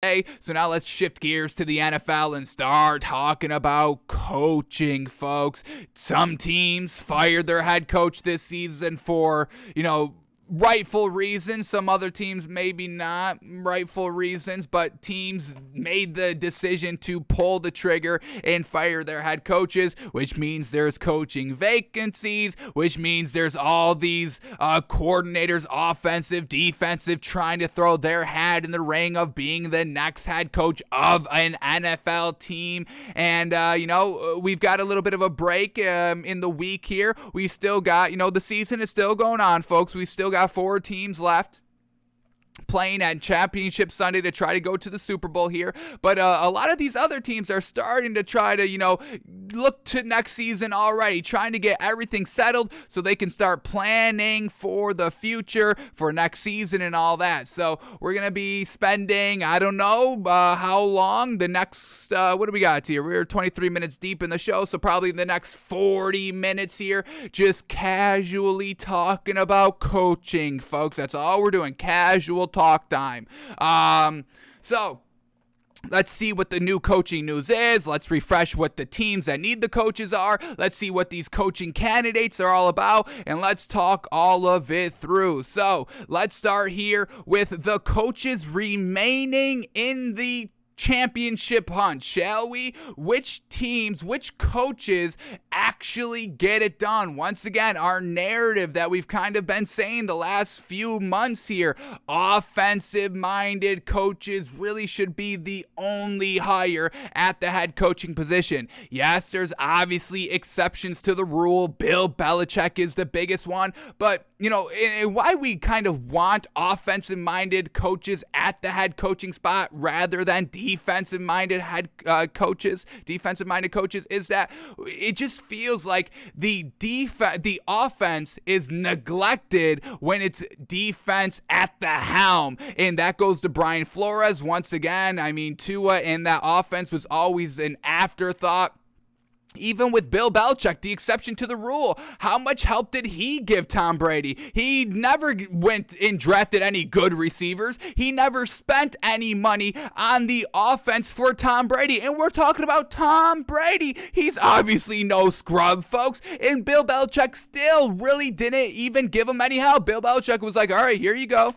So now let's shift gears to the NFL and start talking about coaching, folks. Some teams fired their head coach this season for, rightful reasons. Some other teams maybe not rightful reasons, but teams made the decision to pull the trigger and fire their head coaches, which means there's coaching vacancies, which means there's all these coordinators, offensive, defensive, trying to throw their hat in the ring of being the next head coach of an NFL team. And, we've got a little bit of a break in the week here. We still got, the season is still going on, folks. We still got 4 teams left playing at Championship Sunday to try to go to the Super Bowl here. But a lot of these other teams are starting to try to, look to next season already, trying to get everything settled so they can start planning for the future for next season and all that. So we're going to be spending, I don't know how long, the next, what do we got here? We're 23 minutes deep in the show, so probably the next 40 minutes here, just casually talking about coaching, folks. That's all we're doing, casual talk time. So let's see what the new coaching news is. Let's refresh what the teams that need the coaches are. Let's see what these coaching candidates are all about, and let's talk all of it through. So let's start here with the coaches remaining in the championship hunt, shall we? Which teams, which coaches actually get it done? Once again, our narrative that we've kind of been saying the last few months here, offensive-minded coaches really should be the only hire at the head coaching position. Yes, there's obviously exceptions to the rule. Bill Belichick is the biggest one, but why we kind of want offensive-minded coaches at the head coaching spot rather than defensive-minded coaches is that it just feels like the offense is neglected when it's defense at the helm, and that goes to Brian Flores once again. I mean, Tua and that offense was always an afterthought. Even with Bill Belichick, the exception to the rule, how much help did he give Tom Brady? He never went and drafted any good receivers. He never spent any money on the offense for Tom Brady. And we're talking about Tom Brady. He's obviously no scrub, folks. And Bill Belichick still really didn't even give him any help. Bill Belichick was like, all right, here you go.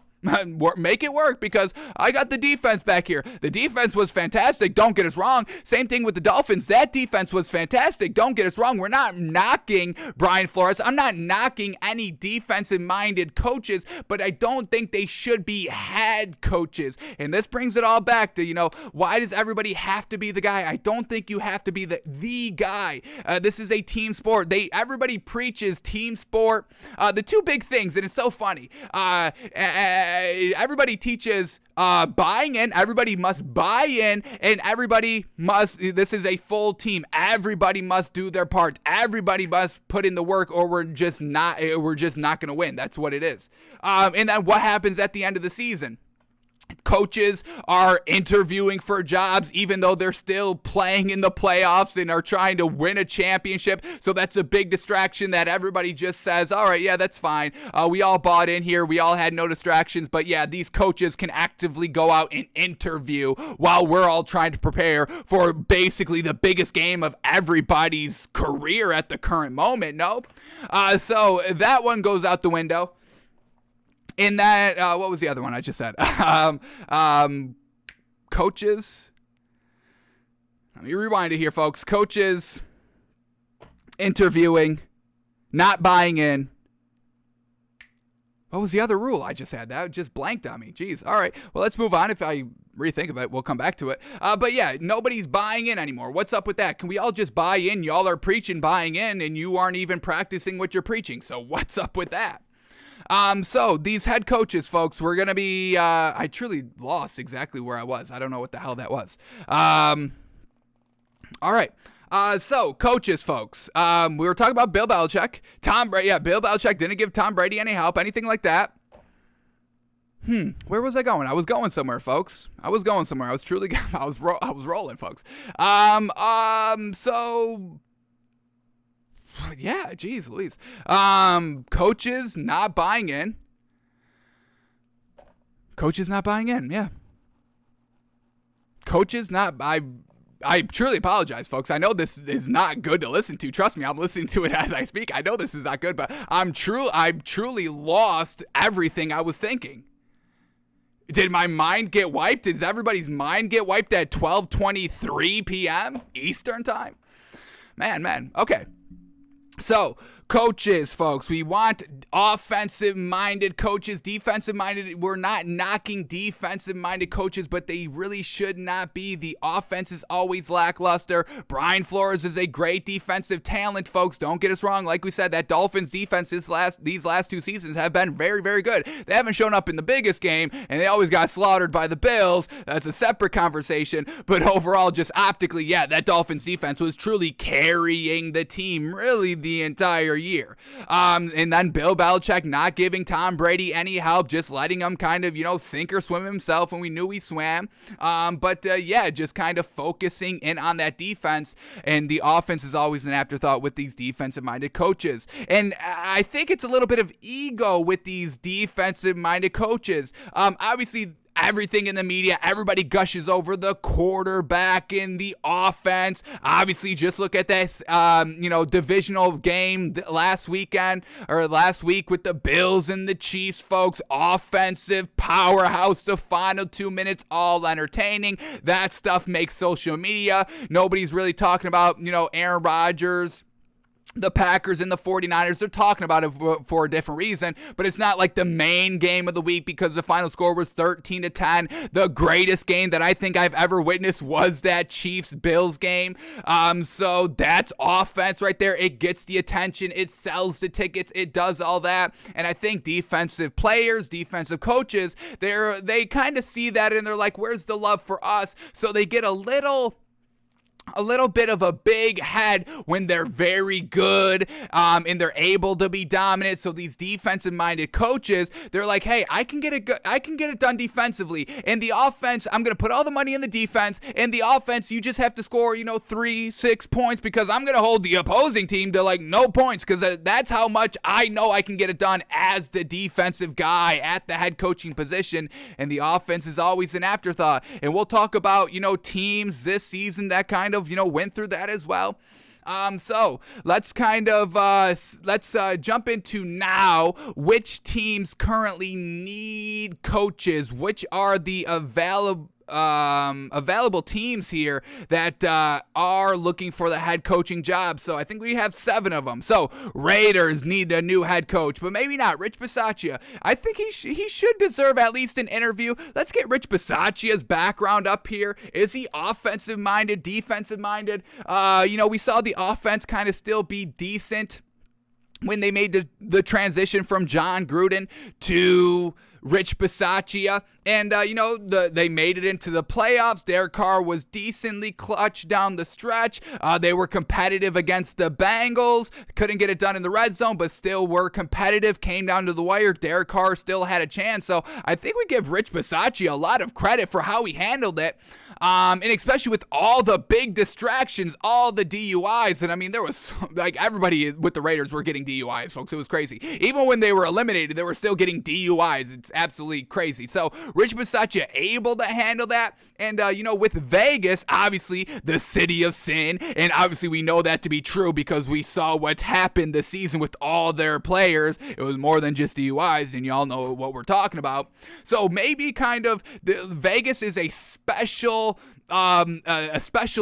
Make it work because I got the defense back here. The defense was fantastic. Don't get us wrong. Same thing with the Dolphins. That defense was fantastic. Don't get us wrong. We're not knocking Brian Flores. I'm not knocking any defensive-minded coaches, but I don't think they should be head coaches. And this brings it all back to, why does everybody have to be the guy? I don't think you have to be the guy. This is a team sport. Everybody preaches team sport. The two big things, and it's so funny. Everybody teaches buying in. Everybody must buy in, and this is a full team. Everybody must do their part. Everybody must put in the work, or we're just not going to win. That's what it is. And then what happens at the end of the season? Coaches are interviewing for jobs even though they're still playing in the playoffs and are trying to win a championship. So that's a big distraction that everybody just says, all right, yeah, that's fine. We all bought in here. We all had no distractions. But yeah, these coaches can actively go out and interview while we're all trying to prepare for basically the biggest game of everybody's career at the current moment. No? So that one goes out the window. In that, what was the other one I just said? Coaches. Let me rewind it here, folks. Coaches interviewing, not buying in. What was the other rule I just had? That just blanked on me. Jeez. All right. Well, let's move on. If I rethink of it, we'll come back to it. But yeah, nobody's buying in anymore. What's up with that? Can we all just buy in? Y'all are preaching buying in, and you aren't even practicing what you're preaching. So what's up with that? So these head coaches, folks, we're going to be, I truly lost exactly where I was. I don't know what the hell that was. All right. So coaches, folks, we were talking about Bill Belichick, Tom Brady. Yeah, Bill Belichick didn't give Tom Brady any help, anything like that. Where was I going? I was going somewhere, folks. I was truly, I was rolling, folks. So yeah, geez Louise. Coaches not buying in. Yeah. coaches not. I truly apologize, folks. I know this is not good to listen to. Trust me, I'm listening to it as I speak. I know this is not good, but I've truly lost everything I was thinking. Did my mind get wiped? Does everybody's mind get wiped at 12:23 p.m. Eastern time? Man. Okay. So, coaches, folks, we want offensive-minded coaches, defensive-minded. We're not knocking defensive-minded coaches, but they really should not be. The offense is always lackluster. Brian Flores is a great defensive talent, folks. Don't get us wrong. Like we said, that Dolphins defense these last 2 seasons have been very, very good. They haven't shown up in the biggest game, and they always got slaughtered by the Bills. That's a separate conversation. But overall, just optically, yeah, that Dolphins defense was truly carrying the team really the entire year. And then Bill Belichick not giving Tom Brady any help, just letting him kind of, sink or swim himself when we knew he swam. But just kind of focusing in on that defense, and the offense is always an afterthought with these defensive-minded coaches. And I think it's a little bit of ego with these defensive-minded coaches. Obviously, everything in the media, everybody gushes over the quarterback in the offense. Obviously, just look at this, divisional game last week with the Bills and the Chiefs, folks. Offensive powerhouse, the final 2 minutes, all entertaining. That stuff makes social media. Nobody's really talking about, Aaron Rodgers, the Packers and the 49ers. They're talking about it for a different reason, but it's not like the main game of the week because the final score was 13-10. The greatest game that I think I've ever witnessed was that Chiefs-Bills game. So that's offense right there. It gets the attention. It sells the tickets. It does all that. And I think defensive players, defensive coaches, they kind of see that and they're like, where's the love for us? So they get a little bit of a big head when they're very good and they're able to be dominant. So these defensive-minded coaches, they're like, hey, I can get it done defensively. And the offense, I'm going to put all the money in the defense. And the offense, you just have to score, 3-6 points because I'm going to hold the opposing team to no points because that's how much I know I can get it done as the defensive guy at the head coaching position. And the offense is always an afterthought. And we'll talk about, teams this season that kind of, went through that as well. So let's kind of jump into now which teams currently need coaches, which are the available teams here that are looking for the head coaching job. So I think we have 7 of them. So Raiders need a new head coach, but maybe not. Rich Bisaccia, I think he should deserve at least an interview. Let's get Rich Bisaccia's background up here. Is he offensive minded, defensive minded? We saw the offense kind of still be decent when they made the transition from John Gruden to Rich Bisaccia, and they made it into the playoffs. Derek Carr was decently clutch down the stretch. They were competitive against the Bengals. Couldn't get it done in the red zone, but still were competitive. Came down to the wire. Derek Carr still had a chance. So I think we give Rich Bisaccia a lot of credit for how he handled it. And especially with all the big distractions, all the DUIs. And I mean, there was everybody with the Raiders were getting DUIs, folks. It was crazy. Even when they were eliminated, they were still getting DUIs. It's absolutely crazy. So Rich Bisaccia able to handle that. And, with Vegas, obviously the city of sin. And obviously we know that to be true because we saw what happened this season with all their players. It was more than just DUIs, and y'all know what we're talking about. So maybe kind of Vegas is a special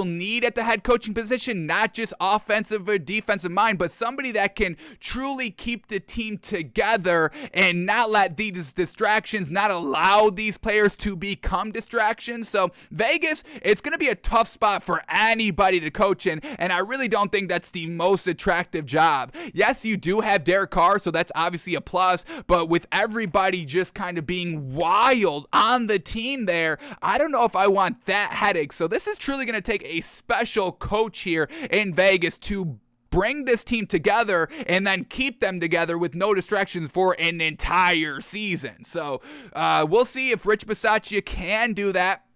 need at the head coaching position, not just offensive or defensive mind, but somebody that can truly keep the team together and not let these distractions, not allow these players to become distractions. So Vegas, it's going to be a tough spot for anybody to coach in, and I really don't think that's the most attractive job. Yes, you do have Derek Carr, so that's obviously a plus, but with everybody just kind of being wild on the team there, I don't know if I want that headache. So this is truly going to take a special coach here in Vegas to bring this team together and then keep them together with no distractions for an entire season. So we'll see if Rich Bisaccia can do that.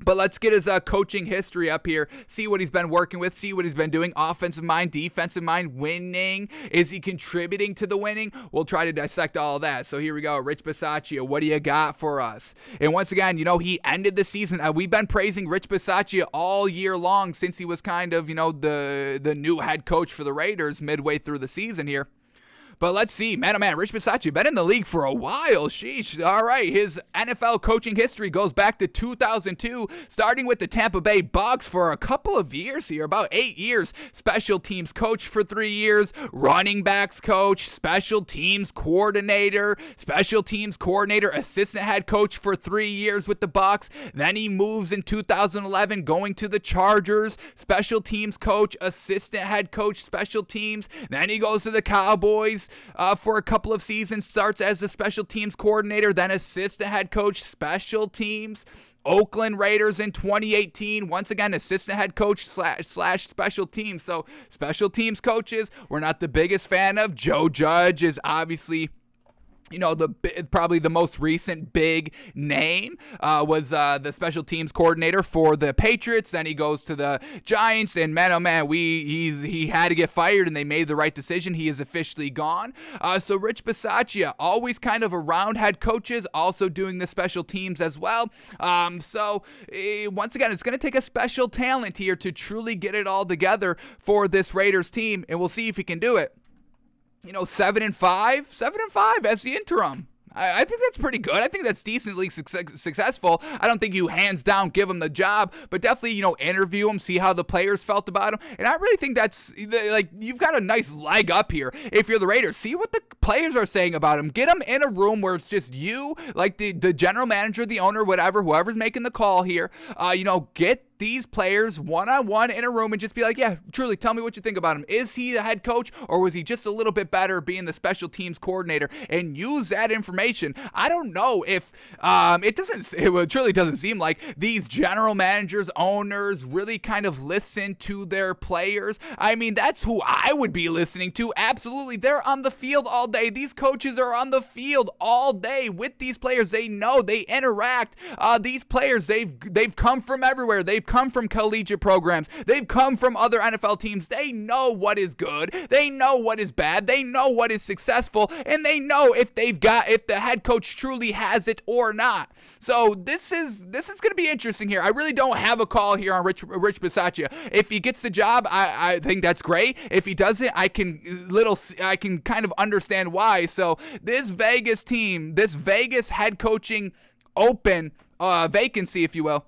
But let's get his coaching history up here, see what he's been working with, see what he's been doing. Offensive mind, defensive mind, winning. Is he contributing to the winning? We'll try to dissect all of that. So here we go. Rich Bisaccia, what do you got for us? And once again, he ended the season. We've been praising Rich Bisaccia all year long since he was kind of, the new head coach for the Raiders midway through the season here. But let's see, man, oh man, Rich Bisaccia, been in the league for a while, sheesh. All right, his NFL coaching history goes back to 2002, starting with the Tampa Bay Bucs for a couple of years here, about 8 years. Special teams coach for 3 years, running backs coach, special teams coordinator, assistant head coach for 3 years with the Bucs. Then he moves in 2011, going to the Chargers, special teams coach, assistant head coach, special teams. Then he goes to the Cowboys for a couple of seasons, starts as the special teams coordinator, then assistant head coach, special teams. Oakland Raiders in 2018, once again, assistant head coach slash special teams. So special teams coaches, we're not the biggest fan of. Joe Judge is obviously probably the most recent big name, was the special teams coordinator for the Patriots. Then he goes to the Giants, and man, oh man, he had to get fired, and they made the right decision. He is officially gone. So Rich Bisaccia, always kind of around head coaches, also doing the special teams as well. Once again, it's going to take a special talent here to truly get it all together for this Raiders team, and we'll see if he can do it. 7-5 as the interim. I think that's pretty good. I think that's decently successful. I don't think you hands down give him the job, but definitely, interview him, see how the players felt about him. And I really think that's, you've got a nice leg up here. If you're the Raiders, see what the players are saying about him. Get him in a room where it's just you, like the general manager, the owner, whatever, whoever's making the call here. Get these players one-on-one in a room and just be like, yeah, truly, tell me what you think about him. Is he the head coach, or was he just a little bit better being the special teams coordinator? And use that information. I don't know if it truly doesn't seem like these general managers, owners really kind of listen to their players. I mean, that's who I would be listening to. Absolutely. They're on the field all day. These coaches are on the field all day with these players. They know, they interact. These players, they've come from everywhere. They've come from collegiate programs. They've come from other NFL teams. They know what is good. They know what is bad. They know what is successful, and they know if the head coach truly has it or not. So this is going to be interesting here. I really don't have a call here on Rich Bisaccia. If he gets the job, I think that's great. If he doesn't, I can kind of understand why. So this Vegas team, this Vegas head coaching vacancy, if you will,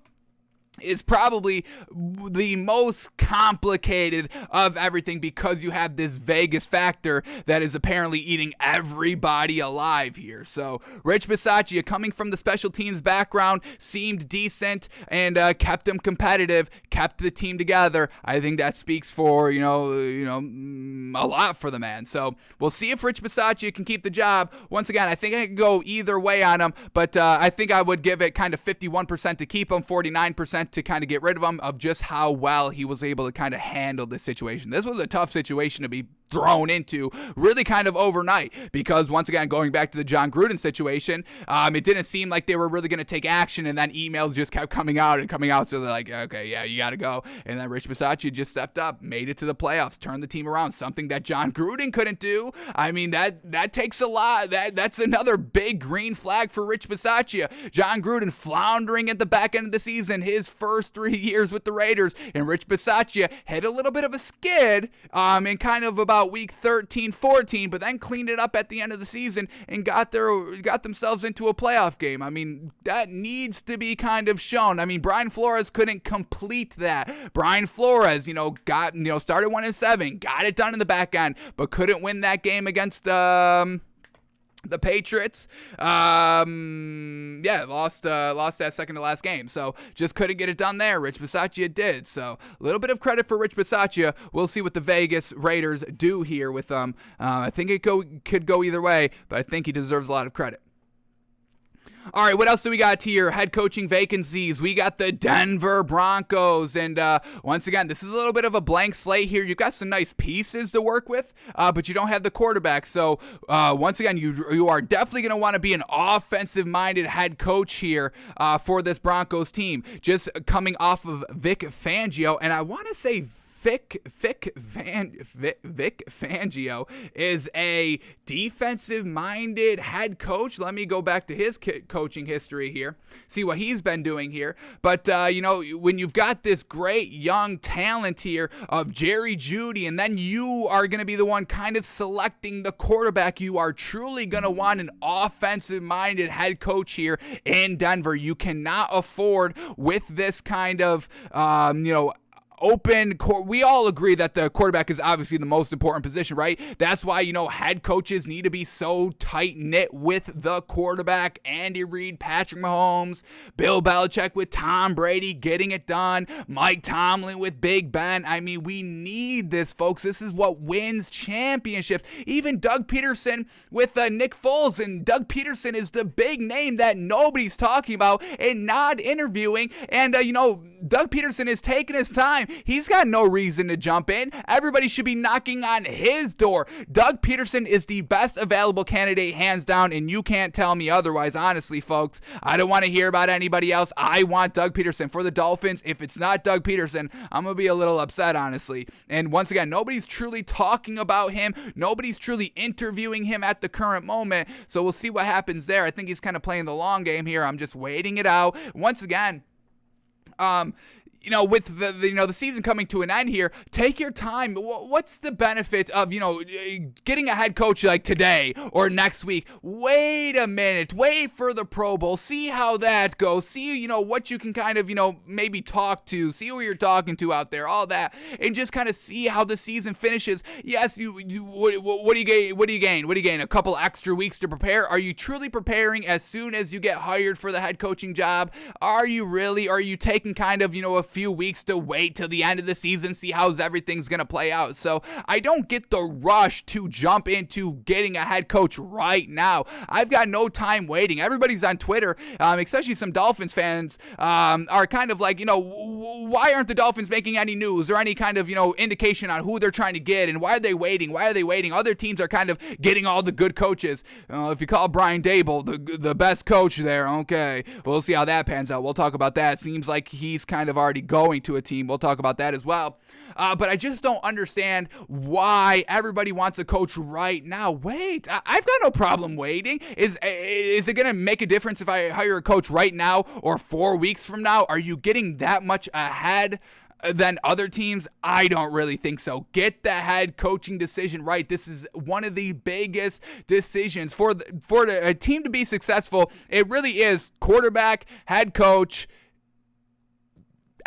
is probably the most complicated of everything, because you have this Vegas factor that is apparently eating everybody alive here. So Rich Bisaccia, coming from the special teams background, seemed decent and kept them competitive, kept the team together. I think that speaks for a lot for the man. So we'll see if Rich Bisaccia can keep the job. Once again, I think I could go either way on him, but I think I would give it kind of 51% to keep him, 49% to kind of get rid of him, of just how well he was able to kind of handle this situation. This was a tough situation to be thrown into really kind of overnight, because once again, going back to the John Gruden situation, it didn't seem like they were really going to take action, and then emails just kept coming out, so they're like, okay, yeah, you got to go. And then Rich Bisaccia just stepped up, made it to the playoffs, turned the team around, something that John Gruden couldn't do. I mean, that takes a lot. That's another big green flag for Rich Bisaccia. John Gruden floundering at the back end of the season, his first 3 years with the Raiders, and Rich Bisaccia had a little bit of a skid in kind of about week 13, 14, but then cleaned it up at the end of the season and got themselves into a playoff game. I mean, that needs to be kind of shown. I mean, Brian Flores couldn't complete that. Brian Flores, started 1-7, got it done in the back end, but couldn't win that game against the Patriots. Lost that second to last game. So just couldn't get it done there. Rich Bisaccia did. So a little bit of credit for Rich Bisaccia. We'll see what the Vegas Raiders do here with them. I think it could go either way, but I think he deserves a lot of credit. All right, what else do we got here? Head coaching vacancies. We got the Denver Broncos. And once again, this is a little bit of a blank slate here. You've got some nice pieces to work with, but you don't have the quarterback. So once again, you are definitely going to want to be an offensive-minded head coach here for this Broncos team. Just coming off of Vic Fangio, and I want to say Vic Fangio is a defensive-minded head coach. Let me go back to his coaching history here, see what he's been doing here. But, when you've got this great young talent here of Jerry Jeudy, and then you are going to be the one kind of selecting the quarterback, you are truly going to want an offensive-minded head coach here in Denver. You cannot afford with this kind of, we all agree that the quarterback is obviously the most important position, right? That's why, head coaches need to be so tight-knit with the quarterback. Andy Reid, Patrick Mahomes, Bill Belichick with Tom Brady getting it done, Mike Tomlin with Big Ben. I mean, we need this, folks. This is what wins championships. Even Doug Peterson with Nick Foles, and Doug Peterson is the big name that nobody's talking about and not interviewing, and, Doug Peterson is taking his time. He's got no reason to jump in. Everybody should be knocking on his door. Doug Peterson is the best available candidate, hands down, and you can't tell me otherwise, honestly, folks. I don't want to hear about anybody else. I want Doug Peterson for the Dolphins. If it's not Doug Peterson, I'm going to be a little upset, honestly. And once again, nobody's truly talking about him. Nobody's truly interviewing him at the current moment. So we'll see what happens there. I think he's kind of playing the long game here. I'm just waiting it out. Once again, with the season coming to an end here, take your time. What's the benefit of, getting a head coach like today or next week? Wait a minute. Wait for the Pro Bowl. See how that goes. See, what you can kind of, maybe talk to. See who you're talking to out there, all that. And just kind of see how the season finishes. Yes, what do you gain? What do you gain? A couple extra weeks to prepare? Are you truly preparing as soon as you get hired for the head coaching job? Are you taking kind of, a few weeks to wait till the end of the season, see how everything's going to play out? So I don't get the rush to jump into getting a head coach right now. I've got no time waiting. Everybody's on Twitter, especially some Dolphins fans, are kind of like, why aren't the Dolphins making any news or any kind of, indication on who they're trying to get, and why are they waiting? Other teams are kind of getting all the good coaches. If you call Brian Dable the best coach there, okay, we'll see how that pans out. We'll talk about that. Seems like he's kind of already going to a team. We'll talk about that as well. But I just don't understand why everybody wants a coach right now. Wait, I've got no problem waiting. Is it going to make a difference if I hire a coach right now or 4 weeks from now? Are you getting that much ahead than other teams? I don't really think so. Get the head coaching decision right. This is one of the biggest decisions for a team to be successful. It really is quarterback, head coach,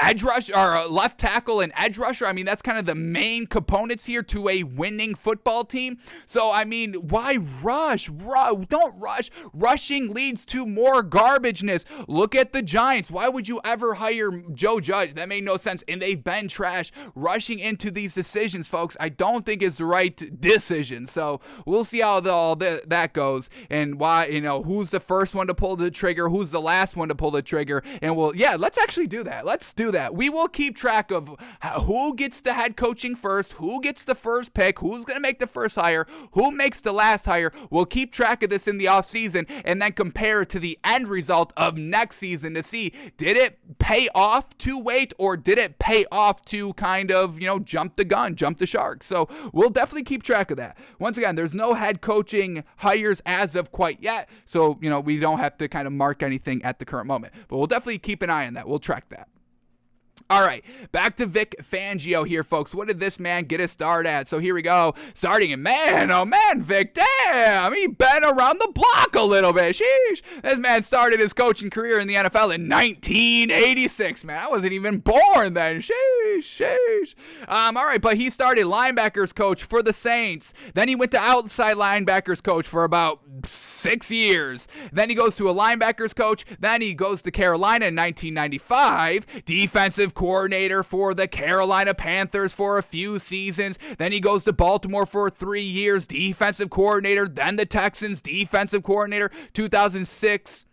edge rush, or left tackle and edge rusher. I mean, that's kind of the main components here to a winning football team. So, I mean, why rush? Don't rush. Rushing leads to more garbageness. Look at the Giants. Why would you ever hire Joe Judge? That made no sense, and they've been trash. Rushing into these decisions, folks, I don't think is the right decision. So, we'll see how all that goes, and why, who's the first one to pull the trigger, who's the last one to pull the trigger, and let's actually do that. Let's do that. We will keep track of who gets the head coaching first, who gets the first pick, who's going to make the first hire, who makes the last hire. We'll keep track of this in the offseason and then compare it to the end result of next season to see, did it pay off to wait, or did it pay off to kind of, jump the gun, jump the shark? So we'll definitely keep track of that. Once again, there's no head coaching hires as of quite yet, so, we don't have to kind of mark anything at the current moment, but we'll definitely keep an eye on that. We'll track that. All right, back to Vic Fangio here, folks. What did this man get a start at? So here we go. Starting, and man, Vic, damn, he been around the block a little bit. Sheesh. This man started his coaching career in the NFL in 1986, man. I wasn't even born then. Sheesh. All right, but he started linebackers coach for the Saints. Then he went to outside linebackers coach for about 6 years. Then he goes to a linebackers coach. Then he goes to Carolina in 1995. Defensive coordinator for the Carolina Panthers for a few seasons. Then he goes to Baltimore for 3 years, defensive coordinator. Then the Texans, defensive coordinator, 2006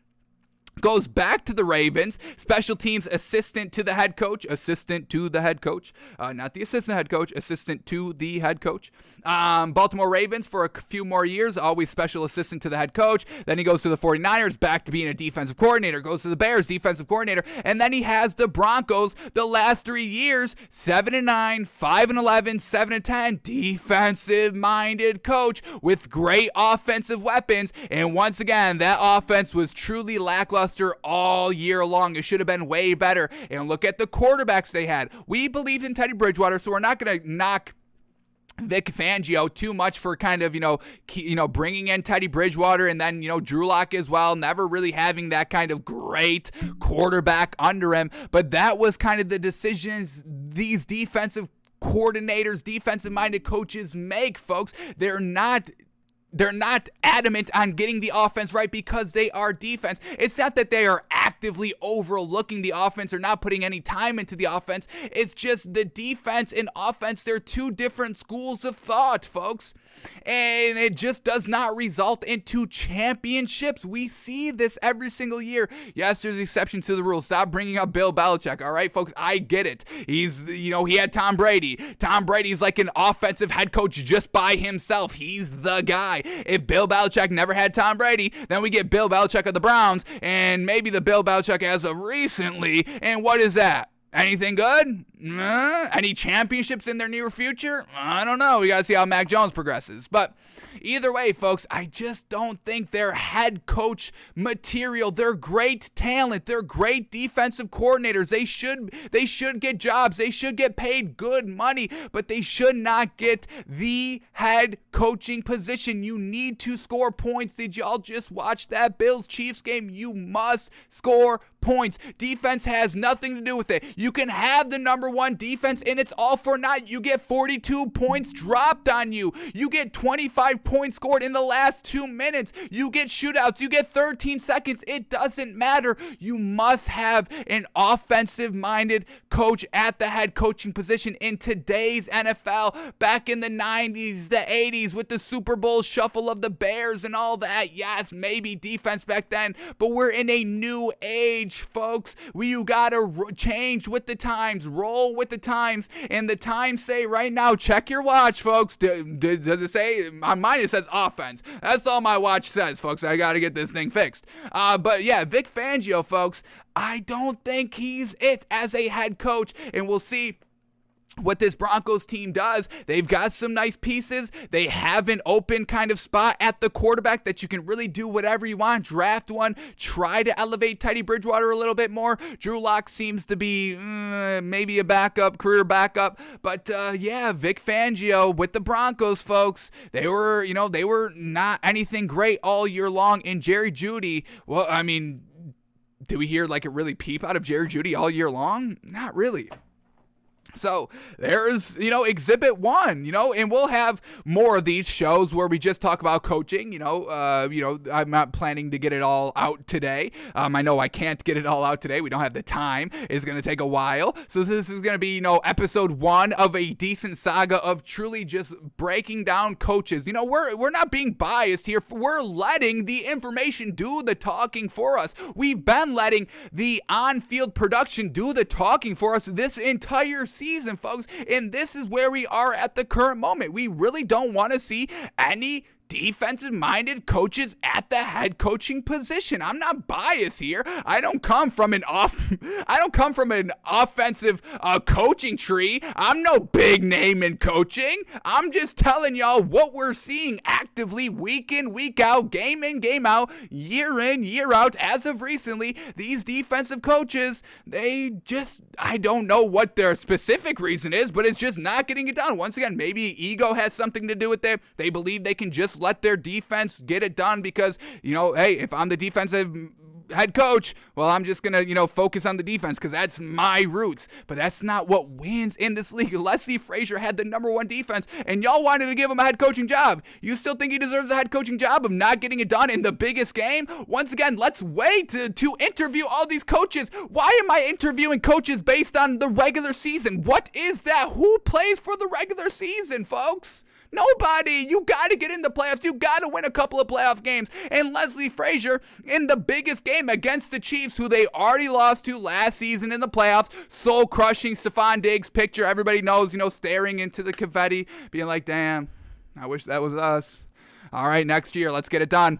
goes back to the Ravens, special teams assistant to the head coach, not the assistant head coach, assistant to the head coach. Baltimore Ravens for a few more years, always special assistant to the head coach. Then he goes to the 49ers, back to being a defensive coordinator, goes to the Bears, defensive coordinator, and then he has the Broncos the last 3 years, 7-9, 5-11, 7-10, defensive-minded coach with great offensive weapons. And once again, that offense was truly lackluster all year long. It should have been way better. And look at the quarterbacks they had. We believed in Teddy Bridgewater, so we're not going to knock Vic Fangio too much for kind of, bringing in Teddy Bridgewater and then, Drew Lock as well, never really having that kind of great quarterback under him. But that was kind of the decisions these defensive coordinators, defensive-minded coaches make, folks. They're not adamant on getting the offense right because they are defense. It's not that they are actively overlooking the offense or not putting any time into the offense. It's just the defense and offense, they're two different schools of thought, folks. And it just does not result into championships. We see this every single year. Yes, there's exceptions to the rule. Stop bringing up Bill Belichick, all right, folks? I get it. He's, he had Tom Brady. Tom Brady's like an offensive head coach just by himself. He's the guy. If Bill Belichick never had Tom Brady, then we get Bill Belichick of the Browns, and maybe the Bill Belichick as of recently. And what is that? Anything good? Any championships in their near future? I don't know. We got to see how Mac Jones progresses. But either way, folks, I just don't think they're head coach material. They're great talent. They're great defensive coordinators. They should get jobs. They should get paid good money, but they should not get the head coaching position. You need to score points. Did y'all just watch that Bills-Chiefs game? You must score points. Defense has nothing to do with it. You can have the number one defense and it's all for naught. You get 42 points dropped on you. You get 25 points scored in the last 2 minutes. You get shootouts. You get 13 seconds. It doesn't matter. You must have an offensive-minded coach at the head coaching position in today's NFL. Back in the 90s, the 80s with the Super Bowl shuffle of the Bears and all that. Yes, maybe defense back then, but we're in a new age, folks. You gotta change with the times, roll with the times, and the times say right now, check your watch, folks. Does it say? On mine it says offense. That's all my watch says, folks. I gotta get this thing fixed. But yeah, Vic Fangio, folks, I don't think he's it as a head coach, and we'll see what this Broncos team does. They've got some nice pieces. They have an open kind of spot at the quarterback that you can really do whatever you want. Draft one. Try to elevate Teddy Bridgewater a little bit more. Drew Lock seems to be maybe a backup, career backup. But yeah, Vic Fangio with the Broncos, folks. They were not anything great all year long. And Jerry Jeudy, well, I mean, did we hear like a really peep out of Jerry Jeudy all year long? Not really. So there's, exhibit one, and we'll have more of these shows where we just talk about coaching. I'm not planning to get it all out today. I know I can't get it all out today. We don't have the time. It's going to take a while. So this is going to be, episode one of a decent saga of truly just breaking down coaches. We're not being biased here. We're letting the information do the talking for us. We've been letting the on-field production do the talking for us this entire season, folks, and this is where we are at the current moment. We really don't want to see any defensive-minded coaches at the head coaching position. I'm not biased here. I don't come from an offensive coaching tree. I'm no big name in coaching. I'm just telling y'all what we're seeing actively week in, week out, game in, game out, year in, year out. As of recently, these defensive coaches, I don't know what their specific reason is, but it's just not getting it done. Once again, maybe ego has something to do with it. They believe they can just let their defense get it done because, hey, if I'm the defensive head coach, well, I'm just going to, focus on the defense because that's my roots. But that's not what wins in this league. Leslie Frazier had the number one defense, and y'all wanted to give him a head coaching job. You still think he deserves a head coaching job of not getting it done in the biggest game? Once again, let's wait to interview all these coaches. Why am I interviewing coaches based on the regular season? What is that? Who plays for the regular season, folks? Nobody. You got to get in the playoffs. You got to win a couple of playoff games. And Leslie Frazier, in the biggest game against the Chiefs, who they already lost to last season in the playoffs, soul-crushing Stephon Diggs picture. Everybody knows, staring into the confetti, being like, damn, I wish that was us. All right, next year, let's get it done.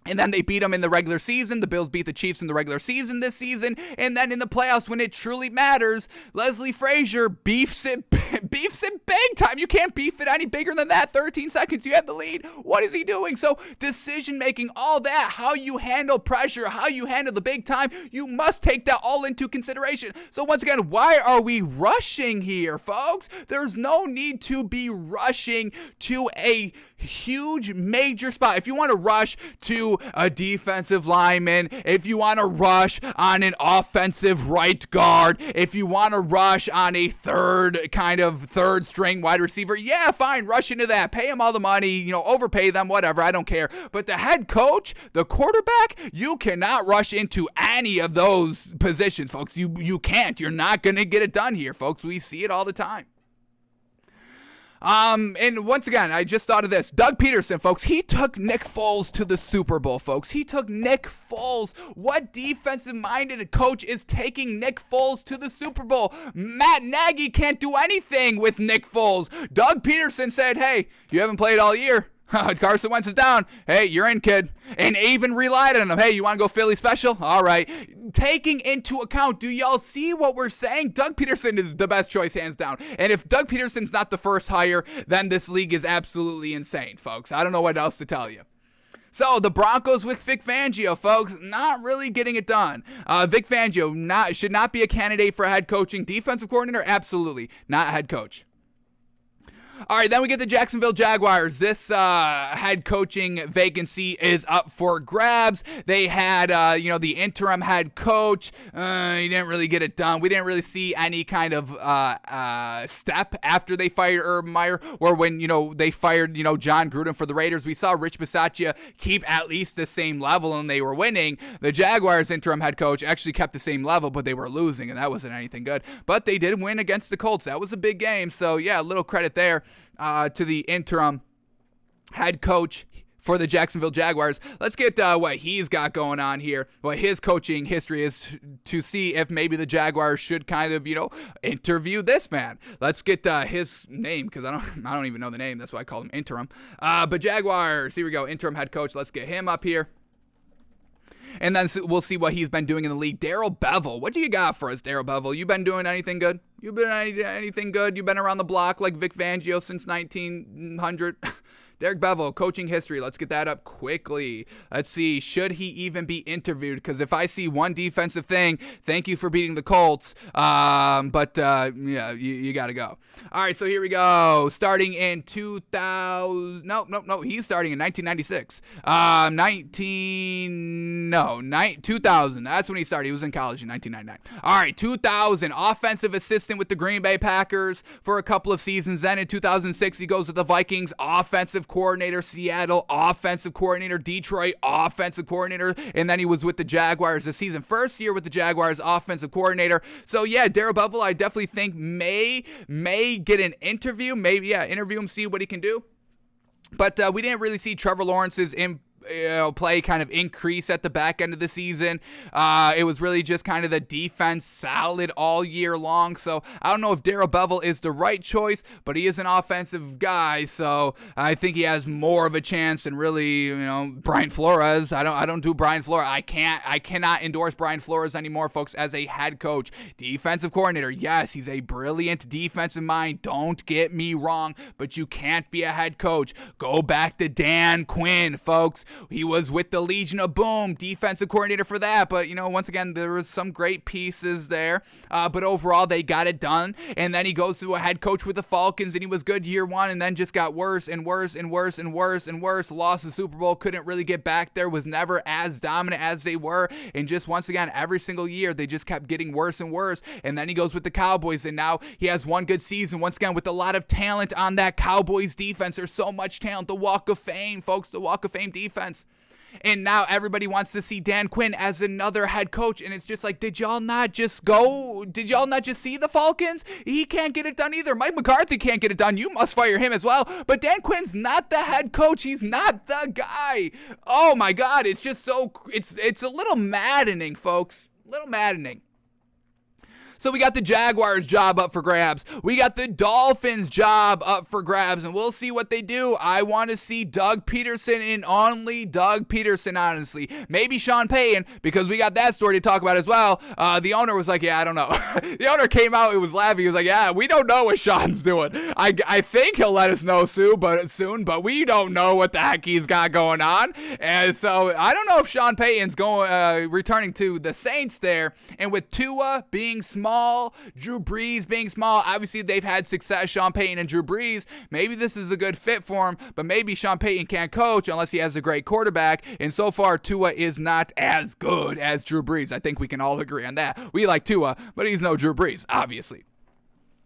And then they beat them in the regular season. The Bills beat the Chiefs in the regular season this season. And then in the playoffs, when it truly matters, Leslie Frazier beefs it big time. You can't beef it any bigger than that. 13 seconds, you have the lead. What is he doing? So decision making, all that, how you handle pressure, how you handle the big time, you must take that all into consideration. So once again, why are we rushing here, folks? There's no need to be rushing to a huge major spot. If you want to rush to a defensive lineman, if you want to rush on an offensive right guard, if you want to rush on a third string wide receiver, yeah, fine, rush into that. Pay them all the money, overpay them, whatever, I don't care. But the head coach, the quarterback, you cannot rush into any of those positions, folks. You can't. You're not going to get it done here, folks. We see it all the time. And once again, I just thought of this. Doug Peterson, folks, he took Nick Foles to the Super Bowl, folks. He took Nick Foles. What defensive-minded coach is taking Nick Foles to the Super Bowl? Matt Nagy can't do anything with Nick Foles. Doug Peterson said, hey, you haven't played all year. Carson Wentz is down. Hey, you're in, kid. And even relied on him. Hey, you want to go Philly special? All right. Taking into account, do y'all see what we're saying? Doug Peterson is the best choice, hands down. And if Doug Peterson's not the first hire, then this league is absolutely insane, folks. I don't know what else to tell you. So, the Broncos with Vic Fangio, folks, not really getting it done. Vic Fangio should not be a candidate for head coaching. Defensive coordinator? Absolutely. Not head coach. All right, then we get the Jacksonville Jaguars. This head coaching vacancy is up for grabs. They had, the interim head coach. He didn't really get it done. We didn't really see any kind of step after they fired Urban Meyer, or when, they fired, John Gruden for the Raiders. We saw Rich Bisaccia keep at least the same level, and they were winning. The Jaguars interim head coach actually kept the same level, but they were losing, and that wasn't anything good. But they did win against the Colts. That was a big game, so yeah, a little credit there. To the interim head coach for the Jacksonville Jaguars. Let's get what he's got going on here, what his coaching history is, to see if maybe the Jaguars should kind of, interview this man. Let's get his name, because I don't even know the name. That's why I call him interim. But Jaguars, here we go, interim head coach. Let's get him up here. And then we'll see what he's been doing in the league. Daryl Bevel. What do you got for us, Daryl Bevel? You been doing anything good? You been anything good? You been around the block like Vic Fangio since 1900? Derek Bevel, coaching history. Let's get that up quickly. Let's see. Should he even be interviewed? Because if I see one defensive thing, thank you for beating the Colts. Yeah, you got to go. All right, so here we go. Starting in 2000. No. He's starting in 1996. 2000. That's when he started. He was in college in 1999. All right, 2000. Offensive assistant with the Green Bay Packers for a couple of seasons. Then in 2006, he goes with the Vikings. Offensive coordinator, Seattle offensive coordinator, Detroit offensive coordinator, and then he was with the Jaguars this season. First year with the Jaguars offensive coordinator. So yeah, Daryl Bevel, I definitely think may get an interview. Maybe interview him, see what he can do. But we didn't really see Trevor Lawrence's play kind of increase at the back end of the season. It was really just kind of the defense solid all year long. So I don't know if Daryl Bevel is the right choice, but he is an offensive guy, so I think he has more of a chance than really, Brian Flores. I don't do Brian Flores. I cannot endorse Brian Flores anymore, folks, as a head coach. Defensive coordinator, yes, he's a brilliant defensive mind. Don't get me wrong, but you can't be a head coach. Go back to Dan Quinn, folks. He was with the Legion of Boom, defensive coordinator for that. But, once again, there was some great pieces there. But overall, they got it done. And then he goes to a head coach with the Falcons, and he was good year one, and then just got worse and worse and worse and worse and worse. Lost the Super Bowl, couldn't really get back there, was never as dominant as they were. And just once again, every single year, they just kept getting worse and worse. And then he goes with the Cowboys, and now he has one good season, once again, with a lot of talent on that Cowboys defense. There's so much talent. The Walk of Fame, folks, the Walk of Fame defense. And now everybody wants to see Dan Quinn as another head coach. And it's just like, did y'all not just see the Falcons? He can't get it done either. Mike McCarthy can't get it done. You must fire him as well. But Dan Quinn's not the head coach. He's not the guy. Oh my God. It's just it's a little maddening, folks. A little maddening. So we got the Jaguars job up for grabs. We got the Dolphins job up for grabs, and we'll see what they do. I want to see Doug Peterson and only Doug Peterson, honestly. Maybe Sean Payton, because we got that story to talk about as well. The owner was like, yeah, I don't know. The owner came out and was laughing. He was like, yeah, we don't know what Sean's doing. I think he'll let us know soon, but we don't know what the heck he's got going on. And so I don't know if Sean Payton's returning to the Saints there. And with Tua being small, Drew Brees being small, obviously they've had success, Sean Payton and Drew Brees. Maybe this is a good fit for him, but maybe Sean Payton can't coach unless he has a great quarterback. And so far, Tua is not as good as Drew Brees. I think we can all agree on that. We like Tua, but he's no Drew Brees, obviously.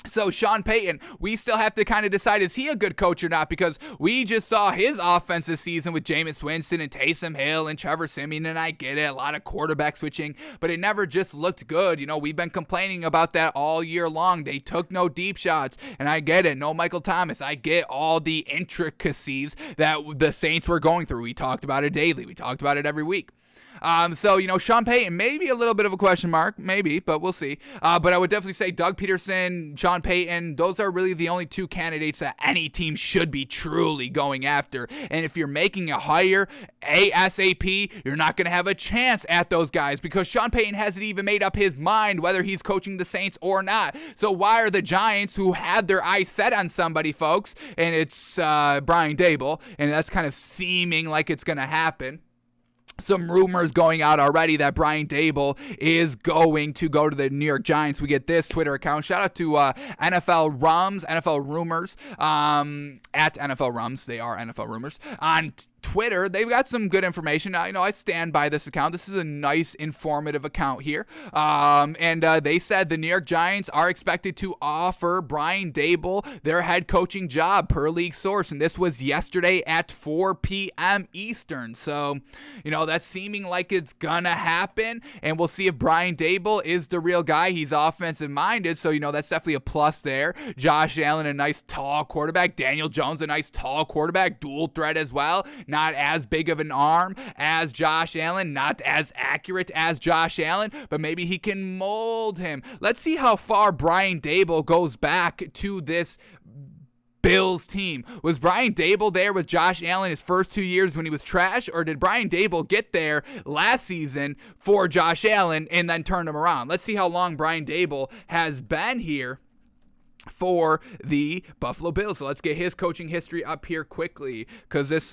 So Sean Payton, we still have to kind of decide, is he a good coach or not? Because we just saw his offense this season with Jameis Winston and Taysom Hill and Trevor Siemian, and I get it, a lot of quarterback switching, but it never just looked good. You know, we've been complaining about that all year long. They took no deep shots, and I get it. No Michael Thomas. I get all the intricacies that the Saints were going through. We talked about it daily. We talked about it every week. So, you know, Sean Payton, maybe a little bit of a question mark, maybe, but we'll see. But I would definitely say Doug Peterson, Sean Payton, those are really the only two candidates that any team should be truly going after. And if you're making a hire ASAP, you're not going to have a chance at those guys because Sean Payton hasn't even made up his mind whether he's coaching the Saints or not. So why are the Giants, who had their eyes set on somebody, folks, and it's Brian Daboll, and that's kind of seeming like it's going to happen. Some rumors going out already that Brian Daboll is going to go to the New York Giants. We get this Twitter account. Shout out to NFL Rums, NFL Rumors, at NFL Rums. They are NFL Rumors. On Twitter, they've got some good information. I stand by this account. This is a nice, informative account here. And they said the New York Giants are expected to offer Brian Daboll their head coaching job per league source. And this was yesterday at 4 p.m. Eastern. So, that's seeming like it's going to happen. And we'll see if Brian Daboll is the real guy. He's offensive minded. So, that's definitely a plus there. Josh Allen, a nice tall quarterback. Daniel Jones, a nice tall quarterback. Dual threat as well. Not as big of an arm as Josh Allen, not as accurate as Josh Allen, but maybe he can mold him. Let's see how far Brian Daboll goes back to this Bills team. Was Brian Daboll there with Josh Allen his first 2 years when he was trash, or did Brian Daboll get there last season for Josh Allen and then turn him around? Let's see how long Brian Daboll has been here for the Buffalo Bills. So let's get his coaching history up here quickly, because this,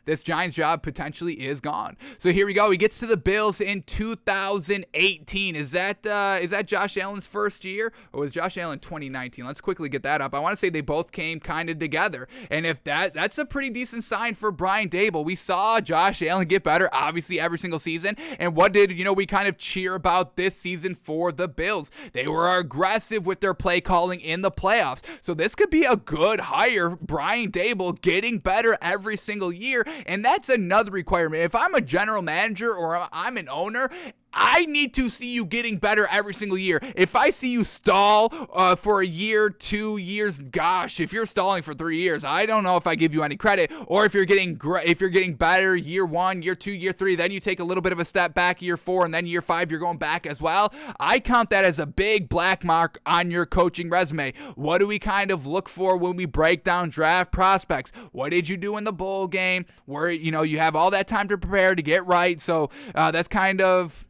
this Giants job potentially is gone. So here we go. He gets to the Bills in 2018. Is that Josh Allen's first year, or was Josh Allen 2019? Let's quickly get that up. I want to say they both came kind of together, and if that's a pretty decent sign for Brian Daboll. We saw Josh Allen get better, obviously, every single season. And what did we kind of cheer about this season for the Bills? They were aggressive with their play calling in the playoffs. So this could be a good hire. Brian Daboll getting better every single year. And that's another requirement. If I'm a general manager or I'm an owner, I need to see you getting better every single year. If I see you stall for a year, 2 years, gosh, if you're stalling for 3 years, I don't know if I give you any credit. Or if you're getting better year 1, year 2, year 3, then you take a little bit of a step back year 4, and then year 5 you're going back as well. I count that as a big black mark on your coaching resume. What do we kind of look for when we break down draft prospects? What did you do in the bowl game? Where you have all that time to prepare to get right. So that's kind of.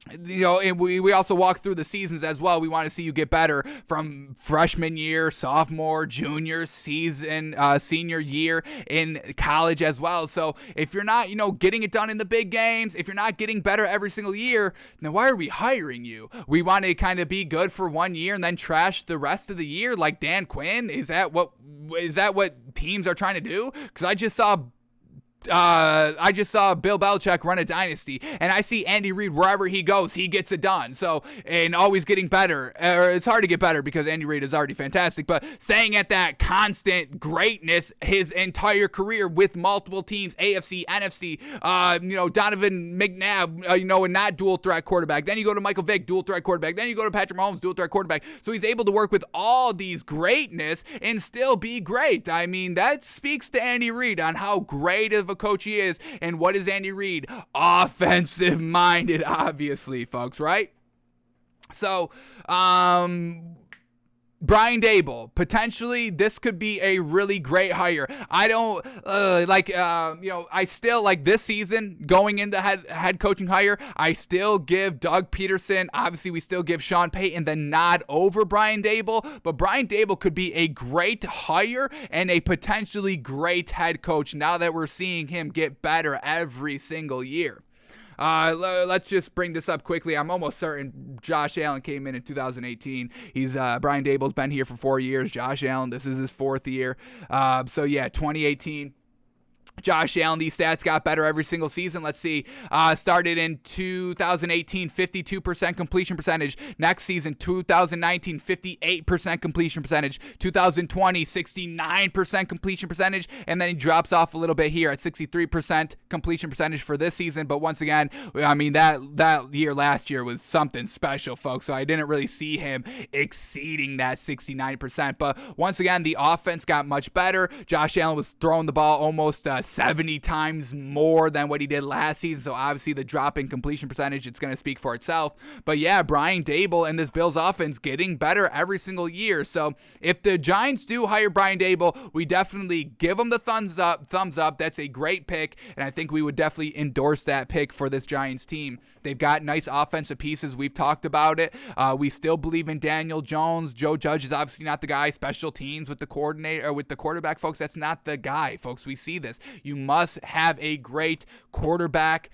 And we also walk through the seasons as well. We want to see you get better from freshman year, sophomore, junior season, senior year in college as well. So if you're not, getting it done in the big games, if you're not getting better every single year, then why are we hiring you? We want to kind of be good for 1 year and then trash the rest of the year like Dan Quinn? Is that what teams are trying to do? Because I just saw I just saw Bill Belichick run a dynasty, and I see Andy Reid wherever he goes, he gets it done. So, and always getting better. It's hard to get better because Andy Reid is already fantastic, but staying at that constant greatness his entire career with multiple teams, AFC, NFC, Donovan McNabb, and not dual threat quarterback. Then you go to Michael Vick, dual threat quarterback. Then you go to Patrick Mahomes, dual threat quarterback. So he's able to work with all these greatness and still be great. I mean, that speaks to Andy Reid on how great of a coach he is. And what is Andy Reid? Offensive minded, obviously, folks, right? So, Brian Daboll, potentially this could be a really great hire. I don't I still like this season going into head coaching hire. I still give Doug Peterson, obviously we still give Sean Payton the nod over Brian Daboll, but Brian Daboll could be a great hire and a potentially great head coach now that we're seeing him get better every single year. Let's just bring this up quickly. I'm almost certain Josh Allen came in 2018. Brian Daboll's been here for 4 years. Josh Allen, this is his 4th year. 2018. Josh Allen, these stats got better every single season. Let's see. Started in 2018, 52% completion percentage. Next season, 2019, 58% completion percentage. 2020, 69% completion percentage. And then he drops off a little bit here at 63% completion percentage for this season. But once again, I mean, that year last year was something special, folks. So I didn't really see him exceeding that 69%. But once again, the offense got much better. Josh Allen was throwing the ball almost 70 times more than what he did last season. So obviously the drop in completion percentage, it's going to speak for itself. But yeah, Brian Daboll and this Bills offense getting better every single year. So if the Giants do hire Brian Daboll, we definitely give them the thumbs up. That's a great pick. And I think we would definitely endorse that pick for this Giants team. They've got nice offensive pieces. We've talked about it. We still believe in Daniel Jones. Joe Judge is obviously not the guy. Special teams with the coordinator or with the quarterback, folks. That's not the guy, folks. We see this. You must have a great quarterback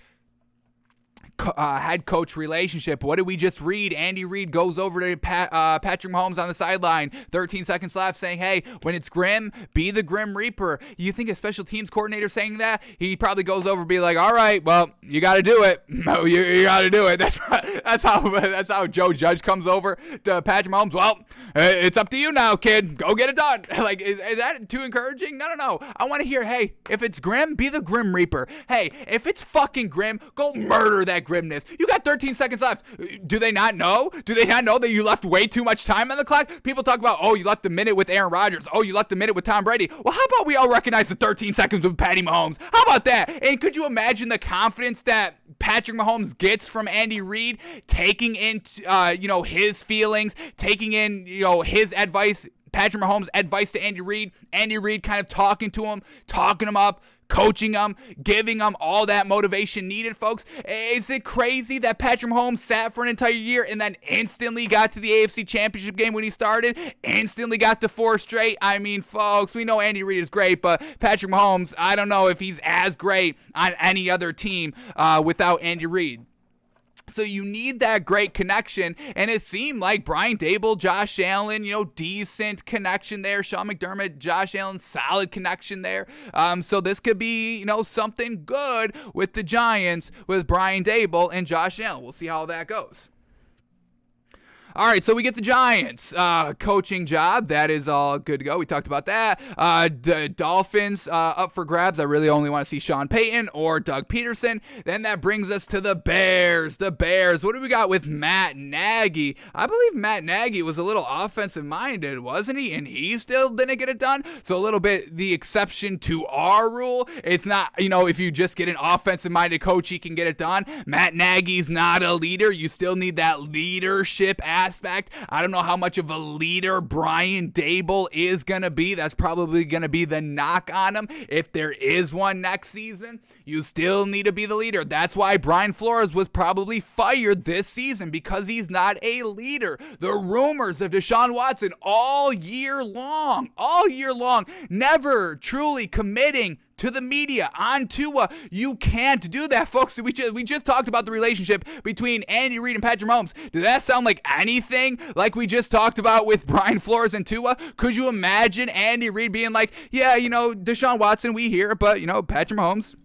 head coach relationship. What did we just read? Andy Reid goes over to Patrick Mahomes on the sideline, 13 seconds left, saying, hey, when it's grim, be the Grim Reaper. You think a special teams coordinator saying that? He probably goes over and be like, all right, well, you got to do it. No, you got to do it. That's how Joe Judge comes over to Patrick Mahomes. Well, it's up to you now, kid. Go get it done. Like, is that too encouraging? No. I want to hear, hey, if it's grim, be the Grim Reaper. Hey, if it's fucking grim, go murder that grimness. You got 13 seconds left. Do they not know? Do they not know that you left way too much time on the clock? People talk about, oh, you left a minute with Aaron Rodgers. Oh, you left a minute with Tom Brady. Well, how about we all recognize the 13 seconds with Patty Mahomes? How about that? And could you imagine the confidence that Patrick Mahomes gets from Andy Reid, taking in, his feelings, taking in, his advice, Patrick Mahomes' advice to Andy Reid kind of talking him up, coaching him, giving him all that motivation needed, folks. Is it crazy that Patrick Mahomes sat for an entire year and then instantly got to the AFC Championship game when he started? Instantly got to 4 straight? I mean, folks, we know Andy Reid is great, but Patrick Mahomes, I don't know if he's as great on any other team without Andy Reid. So you need that great connection, and it seemed like Brian Daboll, Josh Allen, decent connection there. Sean McDermott, Josh Allen, solid connection there. So this could be, something good with the Giants with Brian Daboll and Josh Allen. We'll see how that goes. All right, so we get the Giants coaching job. That is all good to go. We talked about that. The Dolphins up for grabs. I really only want to see Sean Payton or Doug Peterson. Then that brings us to the Bears. The Bears. What do we got with Matt Nagy? I believe Matt Nagy was a little offensive-minded, wasn't he? And he still didn't get it done. So a little bit the exception to our rule. It's not, if you just get an offensive-minded coach, he can get it done. Matt Nagy's not a leader. You still need that leadership aspect. I don't know how much of a leader Brian Daboll is going to be. That's probably going to be the knock on him. If there is one next season, you still need to be the leader. That's why Brian Flores was probably fired this season, because he's not a leader. The rumors of Deshaun Watson all year long, never truly committing to the media on Tua. You can't do that, folks. We just talked about the relationship between Andy Reid and Patrick Mahomes. Did that sound like anything like we just talked about with Brian Flores and Tua? Could you imagine Andy Reid being like, yeah, Deshaun Watson, we hear, but, Patrick Mahomes,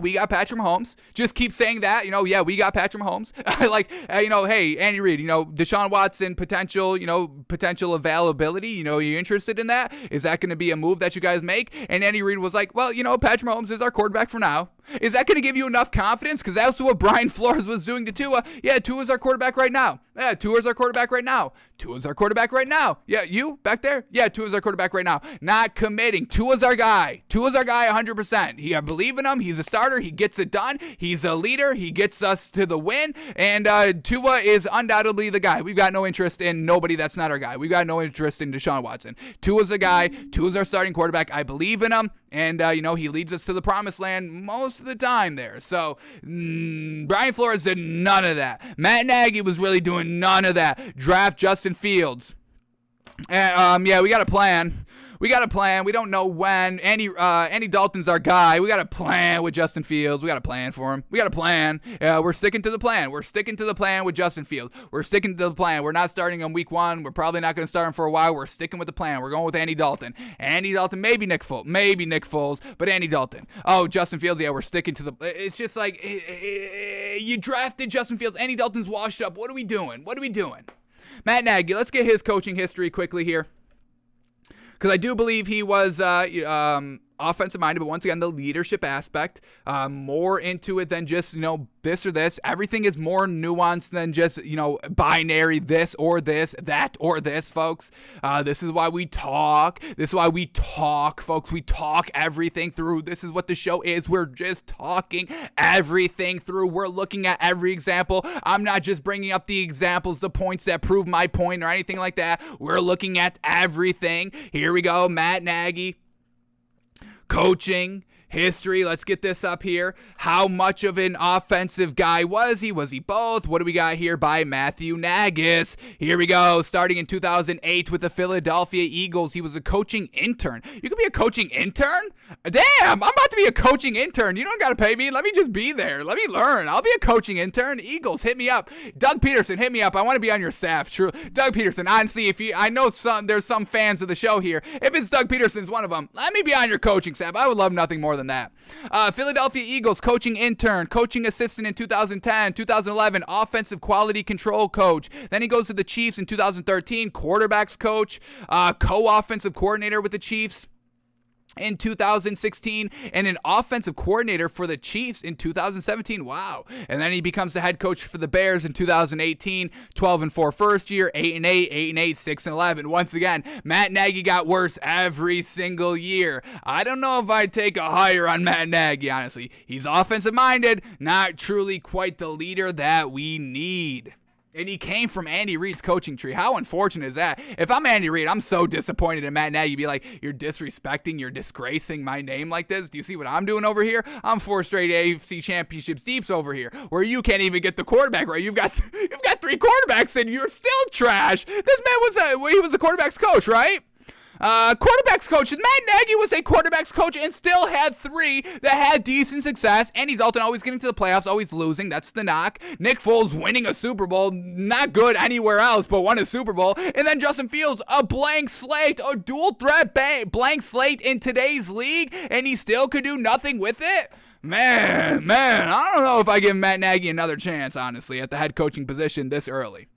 We got Patrick Mahomes. Just keep saying that. Yeah, we got Patrick Mahomes. Hey, Andy Reid, Deshaun Watson potential availability. You interested in that? Is that going to be a move that you guys make? And Andy Reid was like, well, Patrick Mahomes is our quarterback for now. Is that going to give you enough confidence? Because that's what Brian Flores was doing to Tua. Yeah, Tua's our quarterback right now. Yeah, Tua's our quarterback right now. Tua's our quarterback right now. Yeah, you back there? Yeah, Tua's our quarterback right now. Not committing. Tua's our guy. Tua's our guy 100%. I believe in him. He's a starter. He gets it done. He's a leader. He gets us to the win. And Tua is undoubtedly the guy. We've got no interest in nobody that's not our guy. We've got no interest in Deshaun Watson. Tua's a guy. Tua's our starting quarterback. I believe in him. And, he leads us to the promised land most of the time there. So, Brian Flores did none of that. Matt Nagy was really doing none of that. Draft Justin Fields. And, we got a plan. We don't know when. Andy Dalton's our guy. We got a plan with Justin Fields. We got a plan for him. We got a plan. We're sticking to the plan. We're sticking to the plan with Justin Fields. We're sticking to the plan. We're not starting him week 1. We're probably not going to start him for a while. We're sticking with the plan. We're going with Andy Dalton. Andy Dalton, maybe Nick Foles, but Andy Dalton. Oh, Justin Fields, yeah, we're sticking to the. It's just like you drafted Justin Fields. Andy Dalton's washed up. What are we doing? Matt Nagy, let's get his coaching history quickly here. Because I do believe he was offensive minded, but once again, the leadership aspect, more into it than just, this or this. Everything is more nuanced than just, binary this or this, that or this, folks. This is why we talk. Folks. We talk everything through. This is what the show is. We're just talking everything through. We're looking at every example. I'm not just bringing up the examples, the points that prove my point or anything like that. We're looking at everything. Here we go. Matt Nagy. Coaching history. Let's get this up here. How much of an offensive guy was he? Was he both? What do we got here by Matthew Nagus? Here we go. Starting in 2008 with the Philadelphia Eagles, he was a coaching intern. You could be a coaching intern? Damn, I'm about to be a coaching intern. You don't got to pay me. Let me just be there. Let me learn. I'll be a coaching intern. Eagles, hit me up. Doug Peterson, hit me up. I want to be on your staff. True. Doug Peterson, honestly, I know there's some fans of the show here. If it's Doug Peterson's one of them, let me be on your coaching staff. I would love nothing more than that. Philadelphia Eagles coaching intern, coaching assistant in 2010, 2011, offensive quality control coach. Then he goes to the Chiefs in 2013, quarterbacks coach, co-offensive coordinator with the Chiefs in 2016, and an offensive coordinator for the Chiefs in 2017. Wow. And then he becomes the head coach for the Bears in 2018, 12-4 first year, 8-8, 8-8, 6-11. Once again, Matt Nagy got worse every single year. I don't know if I'd take a hire on Matt Nagy, honestly. He's offensive minded, not truly quite the leader that we need. And he came from Andy Reid's coaching tree. How unfortunate is that? If I'm Andy Reid, I'm so disappointed in Matt Nagy. You'd be like, you're disgracing my name like this? Do you see what I'm doing over here? I'm 4 straight AFC championships deeps over here, where you can't even get the quarterback right. You've got 3 quarterbacks and you're still trash. This man was a quarterback's coach, right? Quarterbacks coach. Matt Nagy was a quarterbacks coach and still had 3 that had decent success. Andy Dalton always getting to the playoffs, always losing. That's the knock. Nick Foles winning a Super Bowl. Not good anywhere else, but won a Super Bowl. And then Justin Fields, a blank slate, a dual threat blank slate in today's league, and he still could do nothing with it. Man, I don't know if I give Matt Nagy another chance, honestly, at the head coaching position this early.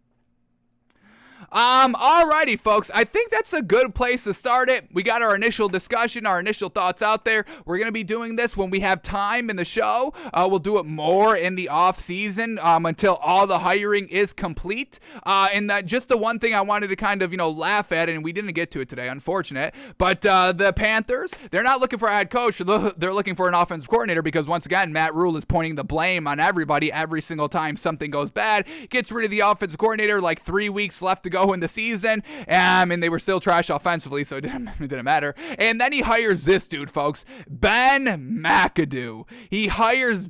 Alrighty, folks. I think that's a good place to start it. We got our initial discussion, our initial thoughts out there. We're going to be doing this when we have time in the show. We'll do it more in the off season, until all the hiring is complete. And that just the one thing I wanted to kind of, laugh at, and we didn't get to it today, unfortunate. But, the Panthers, they're not looking for a head coach. They're looking for an offensive coordinator because once again, Matt Rule is pointing the blame on everybody every single time something goes bad. Gets rid of the offensive coordinator, like 3 weeks left to go in the season, and they were still trash offensively, so it didn't matter. And then he hires this dude, folks, Ben McAdoo. He hires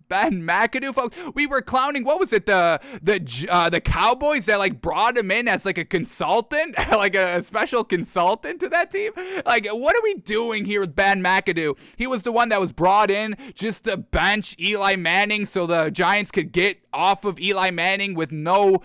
Ben McAdoo, folks. We were clowning. What was it? The Cowboys that like brought him in as like a consultant, like a special consultant to that team. Like, what are we doing here with Ben McAdoo? He was the one that was brought in just to bench Eli Manning so the Giants could get off of Eli Manning with no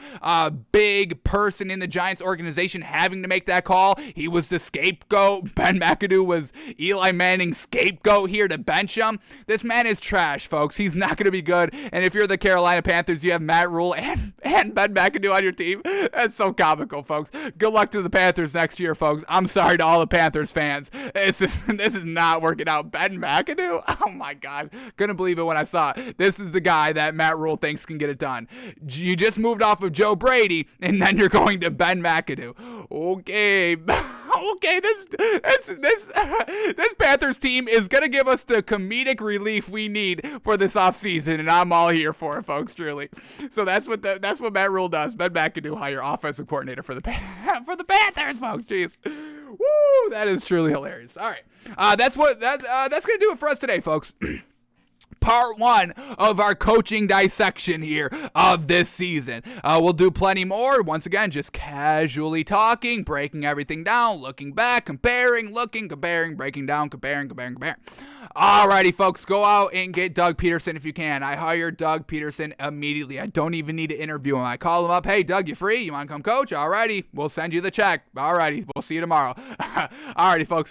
big person in the Giants organization having to make that call. He was the scapegoat. Ben McAdoo was Eli Manning's scapegoat here to bench him. This man is trash, folks. He's not going to be good. And if you're the Carolina Panthers, you have Matt Rule and Ben McAdoo on your team. That's so comical, folks. Good luck to the Panthers next year, folks. I'm sorry to all the Panthers fans. This is not working out. Ben McAdoo? Oh my God. Couldn't believe it when I saw it. This is the guy that Matt Rule thinks can get it done. You just moved off of Joe Brady, and then you're going to Ben McAdoo. Okay. Okay, this Panthers team is going to give us the comedic relief we need for this offseason, and I'm all here for it, folks, truly. So that's what Matt Rule does. Ben McAdoo, hire offensive coordinator for the Panthers, folks. Jeez. Woo, that is truly hilarious. All right. That's going to do it for us today, folks. Part 1 of our coaching dissection here of this season. We'll do plenty more. Once again, just casually talking, breaking everything down, looking back, comparing, breaking down, comparing. Alrighty, folks, go out and get Doug Peterson if you can. I hired Doug Peterson immediately. I don't even need to interview him. I call him up. Hey, Doug, you free? You want to come coach? Alrighty, we'll send you the check. Alrighty, we'll see you tomorrow. Alrighty, folks.